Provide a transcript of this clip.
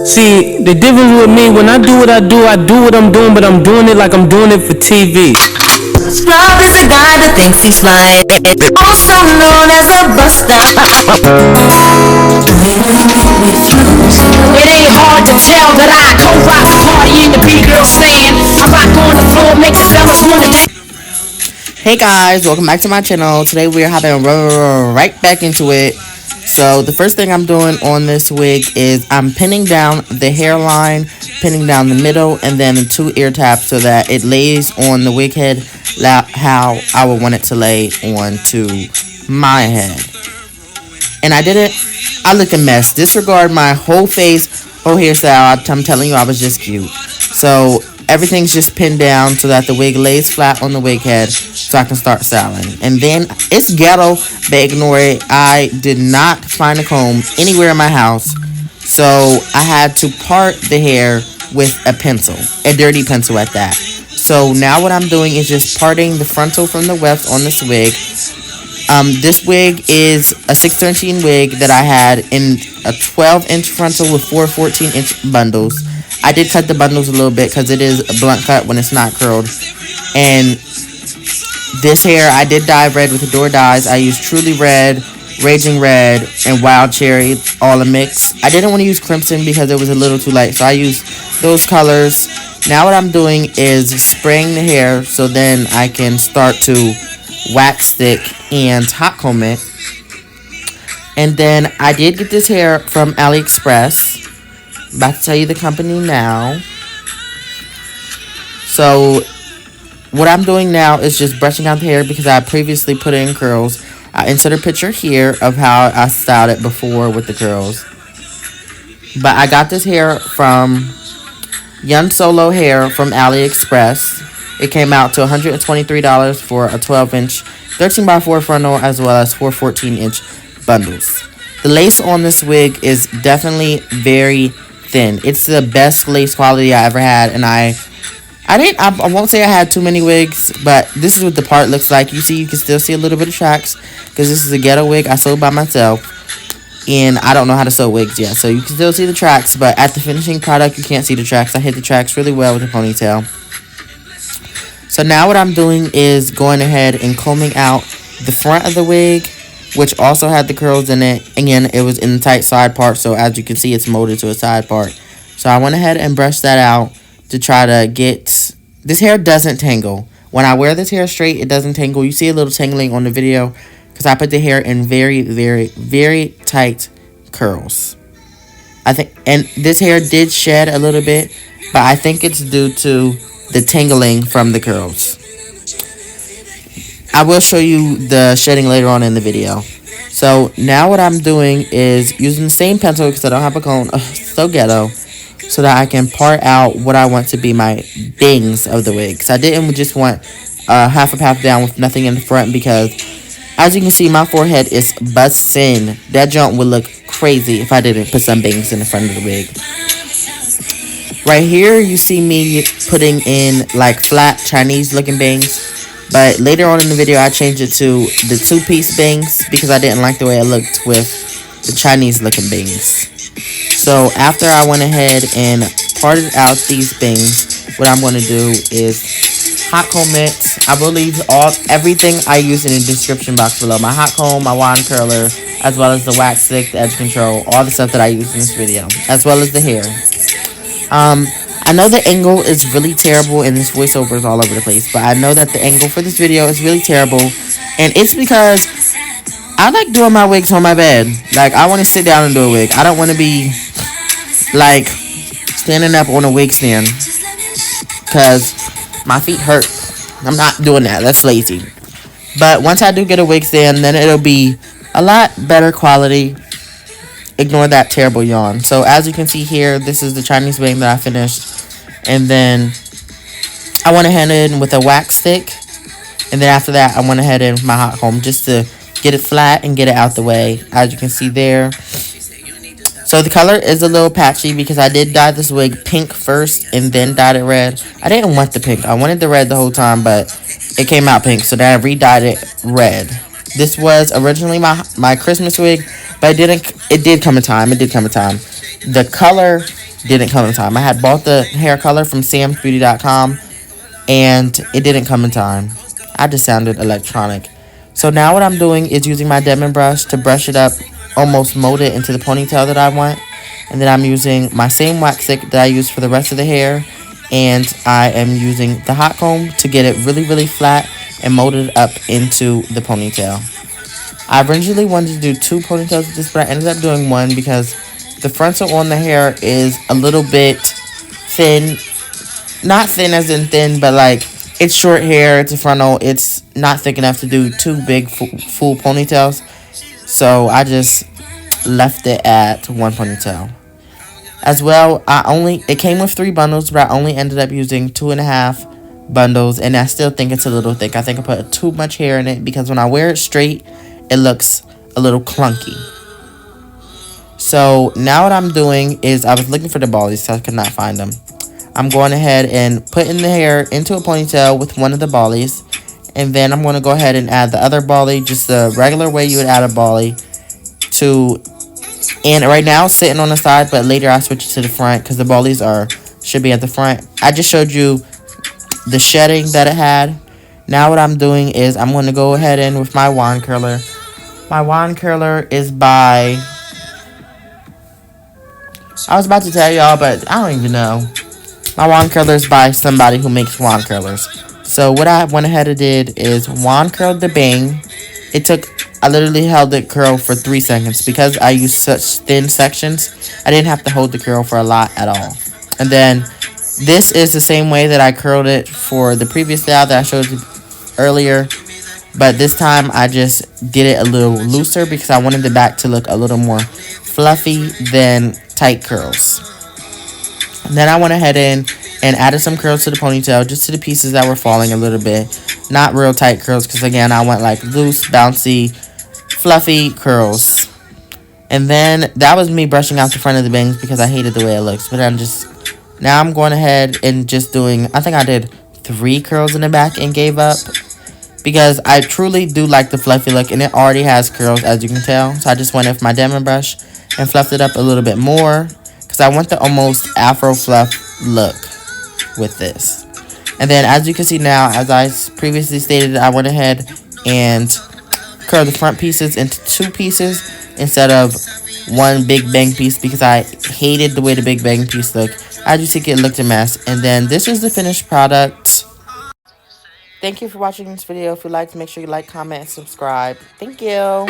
See, the difference with me, when I do what I do what I'm doing, but I'm doing it like I'm doing it for TV. Scrub is a guy that thinks he's fly, also known as a buster. It ain't hard to tell that I co-rock the party in the B-girl stand. I rock on the floor, make the fellas wanna dance. Hey guys, welcome back to my channel. Today we are hopping right back into it. So the first thing I'm doing on this wig is I'm pinning down the hairline, pinning down the middle, and then the two ear tabs so that it lays on the wig head how I would want it to lay onto my head. And I look a mess. Disregard my whole face, whole hairstyle. I'm telling you, I was just cute. So everything's just pinned down so that the wig lays flat on the wig head so I can start styling. And then it's ghetto, but ignore it. I did not find a comb anywhere in my house, so I had to part the hair with a pencil, a dirty pencil at that. So now what I'm doing is just parting the frontal from the weft on this wig. This wig is a 613 wig that I had in a 12-inch frontal with 4 14-inch bundles. I did cut the bundles a little bit because it is a blunt cut when it's not curled. And this hair, I did dye red with Adore dyes. I used Truly Red, Raging Red, and Wild Cherry, all a mix. I didn't want to use Crimson because it was a little too light, so I used those colors. Now what I'm doing is spraying the hair so then I can start to wax stick and hot comb it. And then I did get this hair from AliExpress. About to tell you the company now. So what I'm doing now is just brushing out the hair because I previously put it in curls. I insert a picture here of how I styled it before with the curls. But I got this hair from Younsolo hair from AliExpress. It came out to $123 for a 12-inch 13x4 frontal as well as 4 14-inch bundles. The lace on this wig is definitely very thin. It's the best lace quality I ever had, and I won't say I had too many wigs, but this is what the part looks like. You can still see a little bit of tracks because this is a ghetto wig I sewed by myself, and I don't know how to sew wigs yet, so you can still see the tracks, but at the finishing product you can't see the tracks. I hit the tracks really well with the ponytail. So now what I'm doing is going ahead and combing out the front of the wig, which also had the curls in it. Again, it was in the tight side part, so as you can see, it's molded to a side part. So I went ahead and brushed that out to try to get... This hair doesn't tangle. When I wear this hair straight, it doesn't tangle. You see a little tangling on the video because I put the hair in very, very, very tight curls. And this hair did shed a little bit, but I think it's due to the tangling from the curls. I will show you the shedding later on in the video. So now what I'm doing is using the same pencil because I don't have a comb, so ghetto, so that I can part out what I want to be my bangs of the wig. Because I didn't just want half a path down with nothing in the front because, as you can see, my forehead is bussin'. That junk would look crazy if I didn't put some bangs in the front of the wig. Right here, you see me putting in like flat Chinese looking bangs. But later on in the video, I changed it to the two-piece bangs because I didn't like the way it looked with the Chinese-looking bangs. So after I went ahead and parted out these bangs, what I'm going to do is hot comb it. I will leave everything I use in the description box below. My hot comb, my wand curler, as well as the wax stick, the edge control, all the stuff that I use in this video, as well as the hair. I know the angle is really terrible and this voiceover is all over the place, but I know that the angle for this video is really terrible, and it's because I like doing my wigs on my bed. Like, I want to sit down and do a wig. I don't want to be, like, standing up on a wig stand because my feet hurt. I'm not doing that. That's lazy. But once I do get a wig stand, then it'll be a lot better quality. Ignore that terrible yawn. So as you can see here, this is the Chinese bang that I finished. And then I went ahead in with a wax stick. And then after that, I went ahead in with my hot comb just to get it flat and get it out the way. As you can see there. So the color is a little patchy because I did dye this wig pink first and then dyed it red. I didn't want the pink. I wanted the red the whole time, but it came out pink. So then I re-dyed it red. This was originally my Christmas wig. But it did come in time. The color didn't come in time. I had bought the hair color from samsbeauty.com and it didn't come in time. I just sounded electronic. So now what I'm doing is using my Demon brush to brush it up, almost mold it into the ponytail that I want. And then I'm using my same wax stick that I used for the rest of the hair. And I am using the hot comb to get it really, really flat and mold it up into the ponytail. I originally wanted to do 2 ponytails with this, but I ended up doing 1 because the frontal on the hair is a little bit thin. Not thin as in thin, but like it's short hair, it's a frontal, it's not thick enough to do 2 big full ponytails. So I just left it at 1 ponytail. As well, it came with 3 bundles, but I only ended up using 2.5 bundles, and I still think it's a little thick. I think I put too much hair in it because when I wear it straight, it looks a little clunky. So now what I'm doing is I was looking for the ballies, so I could not find them. I'm going ahead and putting the hair into a ponytail with one of the ballies, and then I'm going to go ahead and add the other ballie, just the regular way you would add a ballie to. And right now it's sitting on the side, but later I switch it to the front because the ballies should be at the front. I just showed you the shedding that it had. Now what I'm doing is I'm going to go ahead in with my wand curler. My wand curler is by, I was about to tell y'all, but I don't even know. My wand curler is by somebody who makes wand curlers. So what I went ahead and did is wand curled the bang. I literally held it curl for 3 seconds. Because I used such thin sections, I didn't have to hold the curl for a lot at all. And then this is the same way that I curled it for the previous style that I showed you earlier. But this time I just did it a little looser because I wanted the back to look a little more fluffy than tight curls. And then I went ahead and added some curls to the ponytail, just to the pieces that were falling a little bit. Not real tight curls because again I went like loose, bouncy, fluffy curls. And then that was me brushing out the front of the bangs because I hated the way it looks. But now I'm going ahead and just doing, I think I did 3 curls in the back and gave up. Because I truly do like the fluffy look and it already has curls as you can tell. So I just went with my Demon brush and fluffed it up a little bit more. Because I want the almost afro fluff look with this. And then as you can see now, as I previously stated, I went ahead and curled the front pieces into 2 pieces instead of 1 big bang piece because I hated the way the big bang piece looked. As you see, it looked a mess. And then this is the finished product. Thank you for watching this video. If you liked, make sure you like, comment, and subscribe. Thank you.